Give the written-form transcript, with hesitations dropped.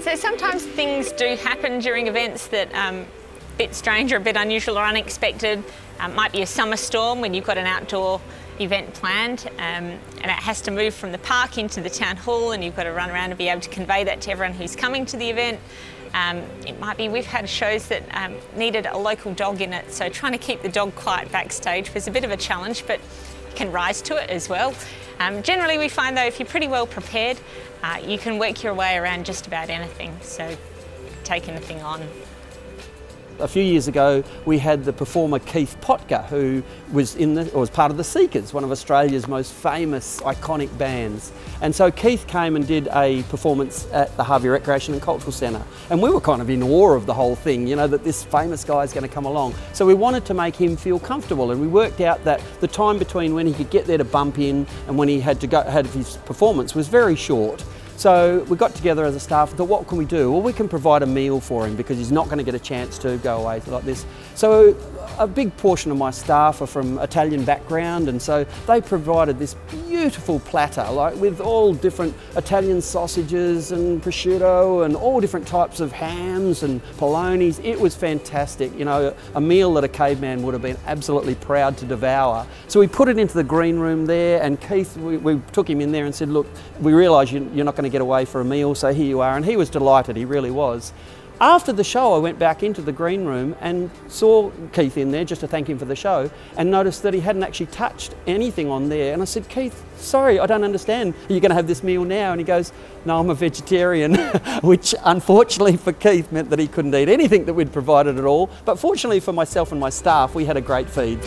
So sometimes things do happen during events that a bit strange or a bit unusual or unexpected. Might be a summer storm when you've got an outdoor event planned and it has to move from the park into the town hall, and you've got to run around and be able to convey that to everyone who's coming to the event. It might be we've had shows that needed a local dog in it, so trying to keep the dog quiet backstage was a bit of a challenge, but you can rise to it as well. Generally we find though, if you're pretty well prepared, you can work your way around just about anything, so take anything on. A few years ago we had the performer Cait who was was part of the Seekers, one of Australia's most famous iconic bands. And so Cait came and did a performance at the Harvey Recreation and Cultural Centre, and we were kind of in awe of the whole thing, you know, that this famous guy is going to come along. So we wanted to make him feel comfortable, and we worked out that the time between when he could get there to bump in and when he had to go had his performance was very short. So we got together as a staff and thought, what can we do? Well, we can provide a meal for him because he's not going to get a chance to go away like this. So a big portion of my staff are from Italian background, and so they provided this beautiful platter, like with all different Italian sausages and prosciutto and all different types of hams and polognis. It was fantastic, you know, a meal that a caveman would have been absolutely proud to devour. So we put it into the green room there, and Cait, we took him in there and said, look, we realise you're not going to get away for a meal, so here you are. And he was delighted, he really was. After the show I went back into the green room and saw Cait in there just to thank him for the show, and noticed that he hadn't actually touched anything on there. And I said, Cait, sorry, I don't understand, are you going to have this meal now? And he goes, no, I'm a vegetarian, which unfortunately for Cait meant that he couldn't eat anything that we'd provided at all. But fortunately for myself and my staff, we had a great feed.